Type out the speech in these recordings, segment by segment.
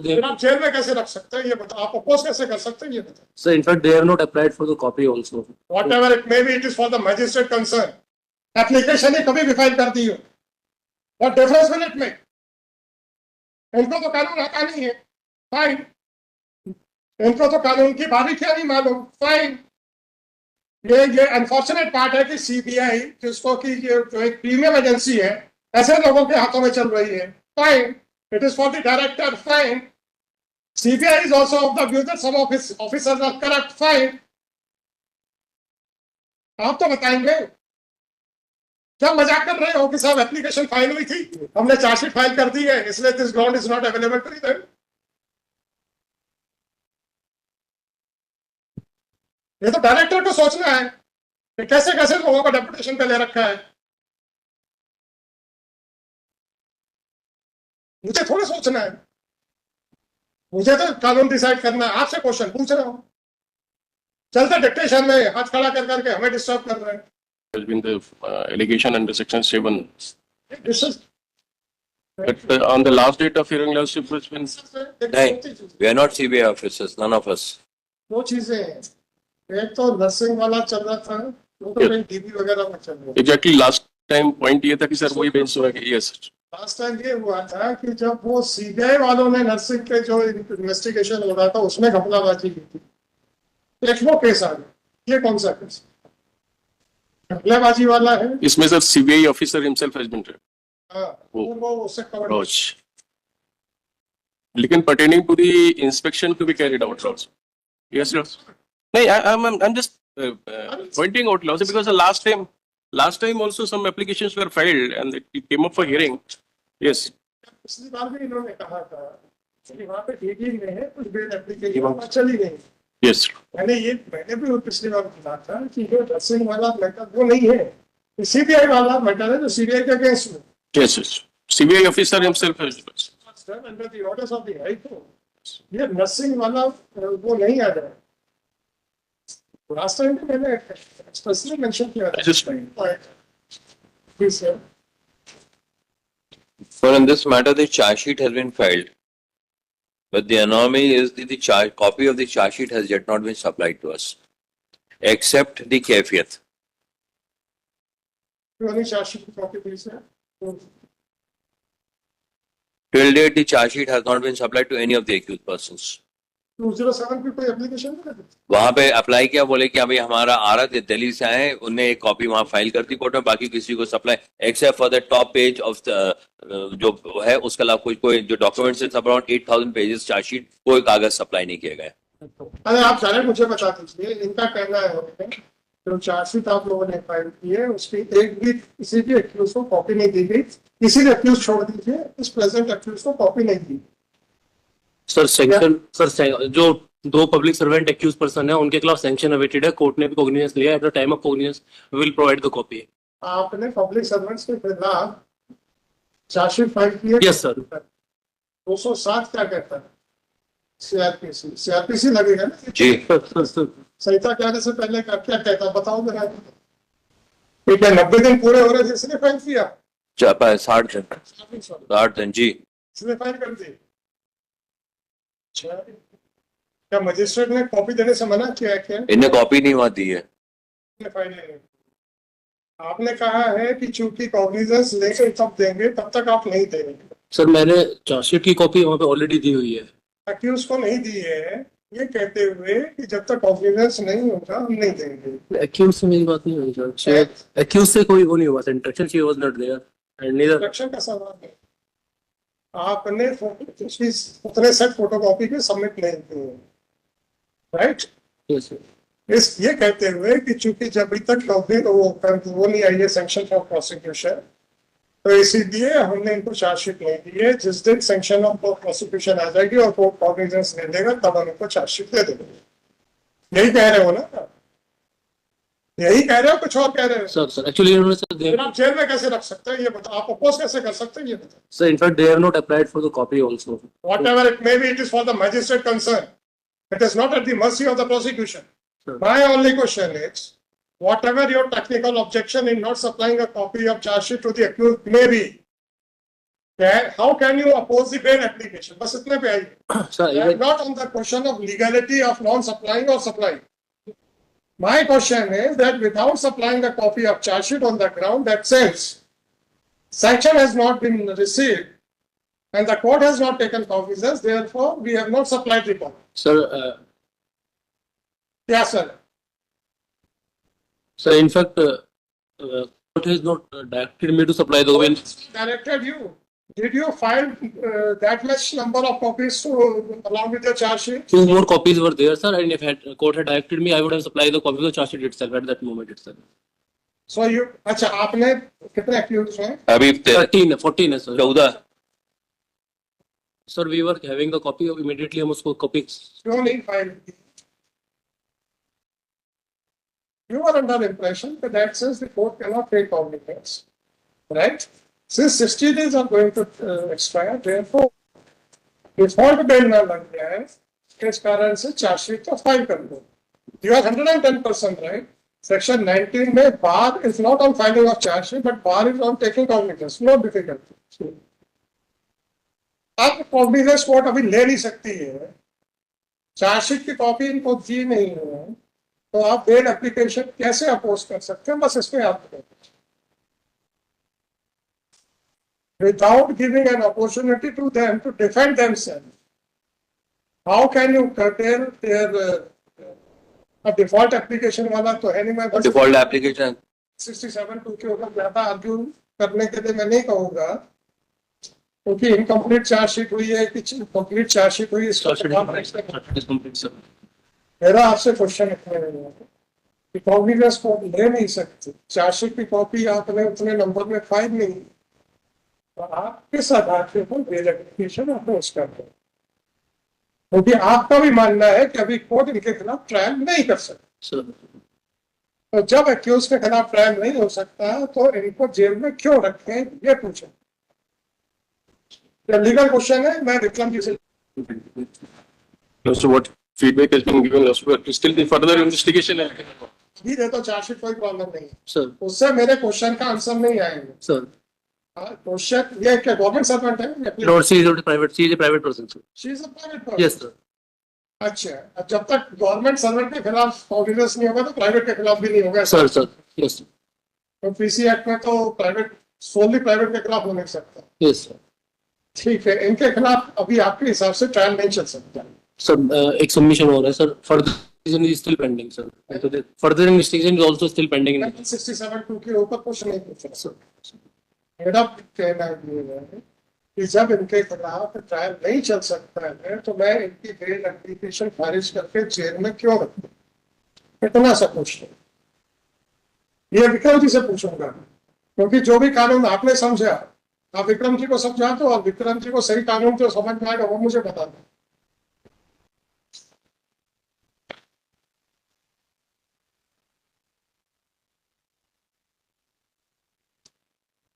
फिर आप जेल में कैसे रख सकते हैं ये बताओ, आप अपोज कैसे कर सकते हैं ये बताओ। So in fact, they have not applied for the copy also. Whatever it may be, it is for the magistrate concern. Application ही कभी भी फाइल कर दी हो, what difference will it make? इनको तो कानून आता नहीं है, फाइन। इनको तो कानून की बारीकियां नहीं मालूम, फाइन। ये अनफॉर्चुनेट पार्ट है कि सीबीआई जिसको कि जो एक प्रीमियम एजेंसी है ऐसे लोगों के हाथों में चल रही है, fine. It is for the director, fine. CBI is also of the view that some of his officers are corrupt, fine. आप तो बताएंगे। क्या मजाक कर रहे हो कि साहब एप्लीकेशन फाइल हुई थी, हमने चार्जशीट फाइल कर दी है, इसलिए this ground is not available to them. ये तो डायरेक्टर को सोचना है कि कैसे कैसे लोगों को डेपुटेशन पे ले रखा है। मुझे थोड़ा सोचना है, मुझे तो कानून डिसाइड करना है। आपसे क्वेश्चन पूछ रहा हूँ, चलते डिक्टेशन में हाथ खड़ा कर करके हमें डिस्टर्ब कर रहे हैं। Has been the allegation under Section 7. This is- But on the last date of hearing, last it has been. नहीं, we are not CBI officers, none of us. दो चीजें हैं, एक तो नर्सिंग वाला चल रहा था, वो तो कहीं डीबी वगैरह में चल रहा था। Exactly last time point ये था कि सर वही बेंच हुआ कि yes. लास्ट टाइम ये हुआ था कि जब वो सीबीआई वालों ने नर्सिंग के जो इन्वेस्टिगेशन हो रहा था उसमें घपलाबाजी की थी, एक वो केस आ गया। ये कौन सा केस घपलाबाजी वाला है? इसमें sir CBI officer himself has been tried. हाँ, वो उससे कवर। Roach. लेकिन pertaining to the inspection to be carried out also. Yes, sir. No, I'm just pointing out also because the last time also some applications were filed and it came up for hearing. Yes. पिछली बार भी इन्होंने कहा था कि वहाँ पे DD में है कुछ बेल एप्लीकेशन चली गई। Yes. मैंने भी पिछली बार कहा था कि ये नर्सिंग वाला मैटर वो नहीं है, सीबीआई वाला मैटर है जो सीबीआई के अगेंस्ट में। Yes, yes. CBI officer himself has. Under the orders of the high court ये नर्सिंग वाला वो नहीं आ जाए। लास्ट टाइम मैंने स्पेशली मेंशन किया था। Just please sir. So in this matter, the charge sheet has been filed, but the anomaly is that the copy of the charge sheet has yet not been supplied to us, except the caveat. वाली chargesheet की copy please sir. Till date, the charge sheet has not been supplied to any of the accused persons. 207 पे कोई application नहीं है? वहां पे apply किया, बोले कि अभी हमारा आ रहा थे, दिल्ली से आए, उन्हें एक कॉपी वहां फाइल कर दी कोर्ट में, बाकी किसी को supply except for the top page of जो है उसके अलावा कोई जो डॉक्यूमेंट्स है अराउंड 8000 पेजेस चार्जशीट, कोई कागज सप्लाई नहीं किया गया। अरे आप डायरेक्ट मुझे बता दीजिए, इनका कहना है जो चार्जशीट आप लोगों ने फाइल की है उसकी एक भी किसी भी एक्यूज को कॉपी नहीं दी गई। किसी ने एक्यूज छोड़ दीजिए, इस प्रेजेंट एक्यूज को कॉपी नहीं दी। सर सैंक्शन जो दो पब्लिक सर्वेंट एक्यूज पर्सन है उनके खिलाफ सैंक्शन अवेटेड है, कोर्ट ने भी कॉग्निजेंस लिया। At the time of cognizance we will provide the copy. आपने पब्लिक सर्वेंट्स के खिलाफ चार्जशीट फाइल की है? Yes sir. 207 क्या कहता है? सीआरपीसी लगेगा ना जी सर संहिता के आने से पहले क्या क्या कहता बताओ जरा। ठीक है, 90 दिन पूरे हो रहे थे इसने फाइल किया? 60 दिन जी। इसने फाइल कर दी। क्या मजिस्ट्रेट ने कॉपी देने से मना किया है क्या? इन्हें कॉपी नहीं हुआ दी है। फाइल नहीं। आपने कहा है कि चूंकि कॉग्निजेंस लेकर तब देंगे, तब तक आप नहीं देंगे। सर मैंने चार्जशीट की कॉपी वहाँ पे ऑलरेडी दी हुई है। एक्यूज को नहीं दी है ये कहते हुए कि जब तक कॉग्निजेंस नहीं होगा हम नहीं देंगे। एक्यूज से मेरी बात नहीं हुई सर, एक्यूज से कोई वो नहीं हुआ, interaction she was not there and neither. Instruction का सवाल है, आपने उतने सेट फोटोकॉपी के सबमिट नहीं किए, राइट? Yes sir. ये कहते हुए कि चूंकि जब तक वो नहीं आई है सैंक्शन फॉर प्रोसिक्यूशन, तो इसीलिए हमने इनको चार्जशीट नहीं दी है। जिस दिन सैंक्शन ऑफ प्रोसिक्यूशन आ जाएगी और कोर्ट कॉग्निजेंस ले लेगा तब हम इनको चार्जशीट दे देंगे। यही कह रहे हो ना? यही कह रहे हो, कुछ और कह रहे हो? सर एक्चुअली उन्होंने सर आप जेल में कैसे रख सकते हैं ये बताओ, आप अपोज कैसे कर सकते हैं ये बताओ। Sir in fact they have not applied for the copy also. Whatever it may be, it is for the magistrate concern. It is not at the mercy of the prosecution. Sure. My only question is, whatever your technical objection in not supplying a copy of charge sheet to the accused may be, how can you oppose the bail application? बस इतने पे आइए. Sir, I am even, not on the question of legality of non-supplying or supplying. My question is that without supplying a copy of charge sheet on the ground that says sanction has not been received and the court has not taken cognizance, therefore we have not supplied the copy. sir, Yes, sir. sir, in fact, court has not directed me to supply the copy. Directed you. Did you file that much number of copies to, along with your charge sheet? Two more copies were there, sir, and if court had directed me, I would have supplied the copy of the charge sheet itself at that moment itself. So you, अच्छा आपने कितने accused हैं? अभी 14 है, sir. 14 Sir, we were having the copy of immediately हम उसको copy. क्यों नहीं file की? You were under the impression that says the court cannot take cognizance, right? Since 60 days are going to expire, therefore, default bail ना लग जाए, इस कारण से charge sheet तो file कर दो. You are 110% right. Section 19 में bar is not on filing of charge sheet, but bar is on taking cognizance. No difficulty. आप cognizance court अभी ले नहीं सकती है. चार्ज शीट की कॉपी इनको दी नहीं है, तो आप बेल एप्लीकेशन कैसे अपोज कर सकते हैं? बस इसमें आप without giving an opportunity to them to defend themselves. How can you curtail their a default application वाला तो है नहीं. मैं बस डिफॉल्ट एप्लीकेशन 67(2) के ऊपर ज्यादा आर्ग्यू करने के लिए मैं नहीं कहूँगा, क्योंकि इनकम्प्लीट चार्ज शीट हुई है कि कंप्लीट चार्ज शीट हुई है. Charge sheet is complete, sir. मेरा आपसे क्वेश्चन इतना है कि कॉग्निजेंस को ले नहीं सकते. चार्जशीट की कॉपी आपने उतने नंबर में फाइल नहीं, तो आप किस आधार के ऊपर बेल एप्लीकेशन अप्रोच करते हैं? क्योंकि आपका भी मानना है कि अभी कोर्ट इनके खिलाफ ट्रायल नहीं कर सकता. Sir, तो जब एक्यूज के खिलाफ ट्रायल नहीं हो सकता तो इनको जेल में क्यों रखें, ये पूछें. ये लीगल क्वेश्चन है. मैं विक्रम जी से So what feedback has been given us? But still the further investigation. भी दे तो चार्जशीट कोई प्रॉब्लम नहीं है. sir, उससे मेरे क्वेश्चन का आंसर नहीं आएंगे. sir. क्वेश्चन ये क्या गवर्नमेंट सर्वेंट है? Lord, she is a private person, sir. She is a private person. Yes, sir. अच्छा, अब जब तक गवर्नमेंट सर्वेंट के खिलाफ कॉग्निजेंस नहीं होगा तो प्राइवेट के खिलाफ भी नहीं होगा. Sir, sir. Yes, sir. तो पीसी एक्ट में तो प्राइवेट सोनली प्राइवेट के खिलाफ हो नहीं सकता. Yes, sir. ठीक है, इनके खिलाफ अभी आपके हिसाब से ट्रायल नहीं चल सकता. Sir, एक submission हो रहा है, sir. Further investigation is still pending, sir. Further investigation is also still pending. 67(2) के ऊपर कुछ नहीं पूछा. Sir. मेरा कहना ये है कि जब इनके खिलाफ ट्रायल नहीं चल सकता है तो मैं इनकी बेल एप्लीकेशन खारिज करके जेल में क्यों रखूं? इतना सा पूछते. ये विक्रम जी से पूछूंगा, क्योंकि जो भी कानून आपने समझा आप विक्रम जी को समझा दो, और विक्रम जी को सही कानून जो समझ में आएगा वो मुझे बता दो.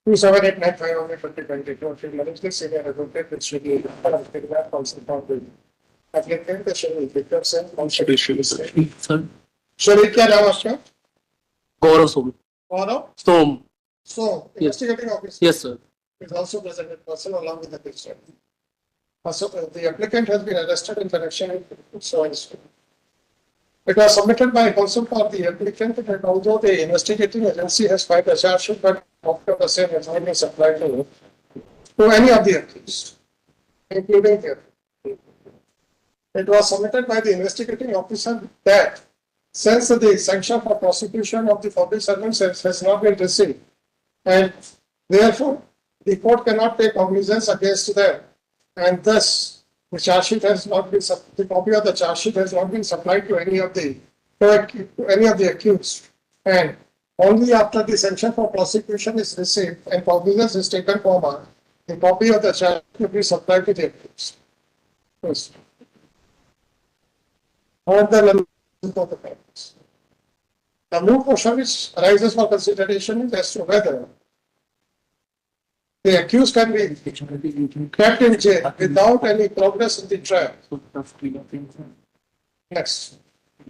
Two 7895 only 2022 management senior advocate with Shri Paragraph Council for the applicant the Shri Dickerson Council. Sir. Shri क्या नाम आपका? Gaurav Som. Gaurav Som. So Yes. investigating officer Yes, sir. is also present in person along with the picture. Also, the applicant has been arrested in connection with so and so. It was submitted by counsel for the applicant that although the investigating agency has filed a charge sheet, but after the same has not been supplied to any of the accused, including the applicant. It was submitted by the investigating officer that since the sanction for prosecution of the public servants has not been received, and therefore the court cannot take cognizance against them, and thus the charge sheet has not been, the copy of the charge sheet has not been supplied to any of the accused, and only after the sanction for prosecution is received and cognizance is taken from her, the copy of the charge sheet will be supplied to the accused. Yes. The new question which arises for consideration is as to whether the accused can be kept in jail without any progress in the trial. Next.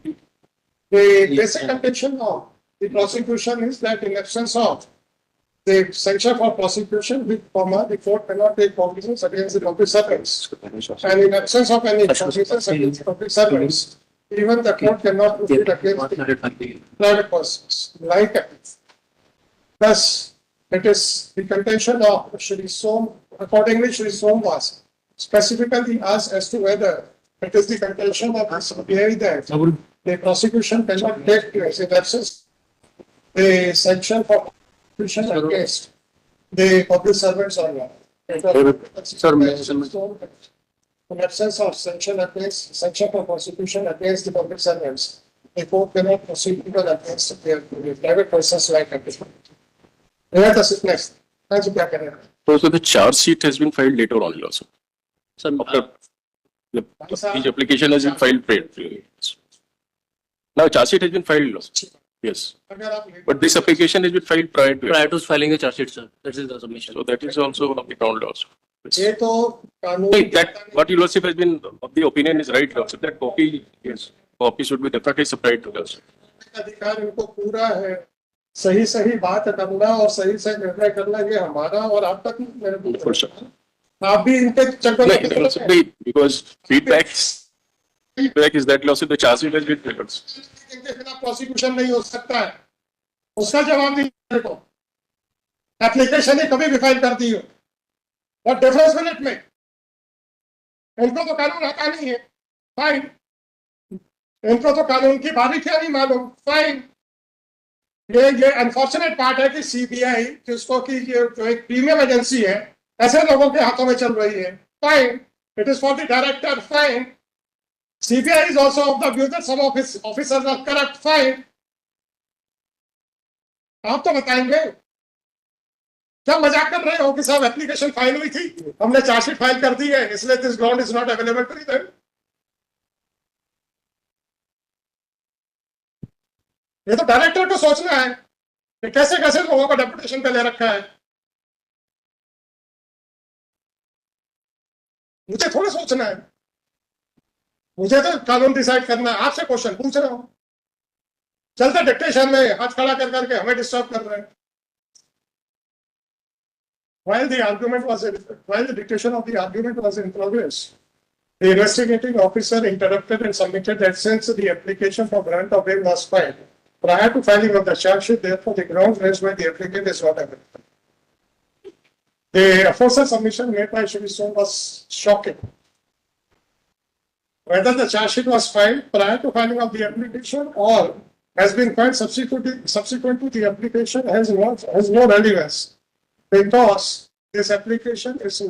The basic contention of the prosecution is that in absence of the sanction for prosecution with comma, the court cannot take cognizance against the public servants. And in absence of any cognizance against public servants, even the court cannot proceed against the private persons, like thus, it is the contention of Shri Som, accordingly Shri Som was specifically asked as to whether it is the contention of the CBI that the prosecution cannot take place in absence the sanction for prosecution against the public servants or not. In absence of sanction for prosecution against the public servants, the court cannot proceed even against the private persons like applicant. Next. Thank you. So the charge sheet has been filed later on also. Sir, After each application has been filed prior. Now charge sheet has been filed also. Yes. But this application has been filed prior to it. prior to filing the charge sheet, sir, that is the submission. So that is also one of the ground also. ये तो कानून Hey, that what you also has been of the opinion is right also. That copy, yes, copy should be definitely supplied to us. अधिकार इनको पूरा है सही सही बात करना और सही से निर्णय करना ये हमारा और आप तक मेरे बिल्कुल सर। आप भी इनके चक्कर में No, also the, because feedback is that also the charge sheet has been filed. इनके खिलाफ प्रोसिक्यूशन नहीं हो सकता है उसका जवाब दीजिए को एप्लीकेशन ही कभी भी फाइल कर दी हो और डिफरेंस विल इट मेक इनको तो कानून आता नहीं है फाइन इनको तो कानून की बारीकियां नहीं मालूम फाइन ये अनफॉर्चुनेट पार्ट है कि सीबीआई जिसको कि ये जो एक प्रीमियम एजेंसी है ऐसे लोगों के हाथों में चल रही है fine it is for the director fine CBI is also of the view that some of his officers are corrupt. Fine. आप तो बताएंगे क्या मजाक कर रहे हो कि साहब एप्लीकेशन फाइल हुई थी हमने चार्जशीट फाइल कर दी है इसलिए this ground is not available to them ये तो डायरेक्टर को सोचना है कि कैसे कैसे लोगों को डेपुटेशन पे ले रखा है मुझे थोड़ा सोचना है मुझे तो कानून डिसाइड करना है आपसे क्वेश्चन पूछ रहा हूं चलते डिक्टेशन में हाथ खड़ा कर करके हमें डिस्टर्ब कर रहे हैं while the dictation of the argument was in progress the investigating officer interrupted and submitted that since the application for grant of bail was filed prior to filing of the charge sheet therefore the ground raised by the applicant is not available the aforesaid submission made by Shri Som was shocking. Whether the charge sheet was filed prior to filing of the application or has been filed subsequent to the application has no relevance because this application is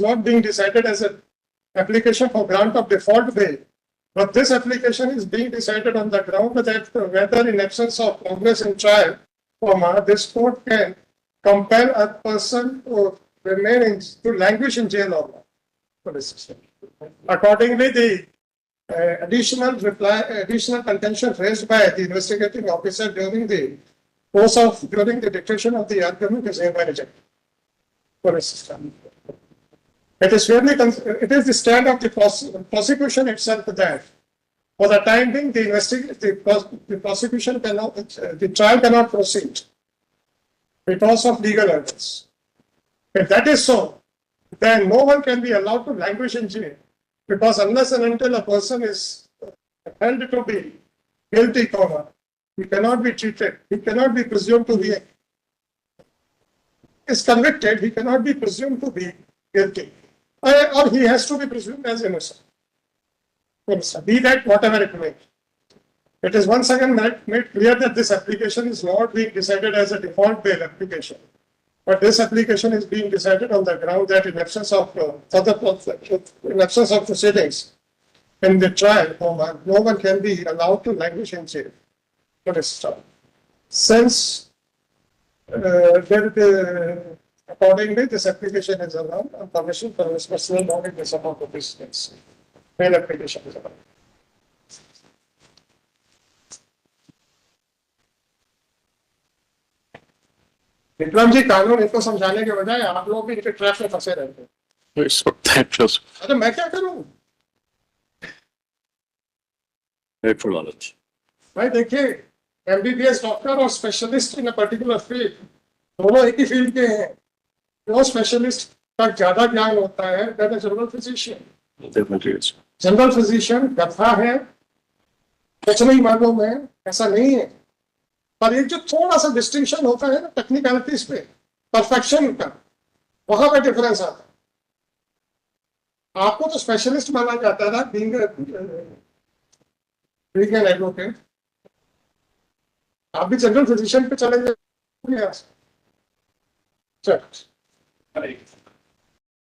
not being decided as an application for grant of default bail, but this application is being decided on the ground that whether in absence of progress in trial, this court can compel a person to remain to languish in jail or not. Accordingly, the additional contention raised by the investigating officer during the dictation of the argument is hereby rejected. It is the stand of the prosecution itself that for the time being the prosecution cannot, the trial cannot proceed because of legal errors. If that is so, then no one can be allowed to languish in jail because unless and until a person is held to be guilty, he cannot be treated, he cannot be presumed to be is convicted, he cannot be presumed to be guilty or he has to be presumed as innocent. Be that whatever it may. It is once again made clear that this application is not being decided as a default bail application. But this application is being decided on the ground that in absence of proceedings in the trial, no one can be allowed to languish in jail. Since accordingly, this application is allowed on permission for his personal knowledge in some of the proceedings. Bail application is allowed. Vikram ji कानून इनको समझाने के बजाय आप लोग भी इनके trap में फंसे रहते हैं अरे मैं क्या करूं भाई देखिए एमबीबीएस डॉक्टर और specialist in a particular field दोनों एक ही फील्ड के हैं, जो स्पेशलिस्ट का ज्यादा ज्ञान होता है that is general physician. Definitely, yes. General physician गधा है, कुछ नहीं मालूम है, ऐसा नहीं है। पर एक जो थोड़ा सा डिस्टिंक्शन होता है ना टेक्निकलिटीज पे, परफेक्शन का, वहां पे डिफरेंस आता है। आपको तो स्पेशलिस्ट माना जाता था बीइंग एन एडवोकेट, आप भी जनरल फिजिशियन पे चले गए। चल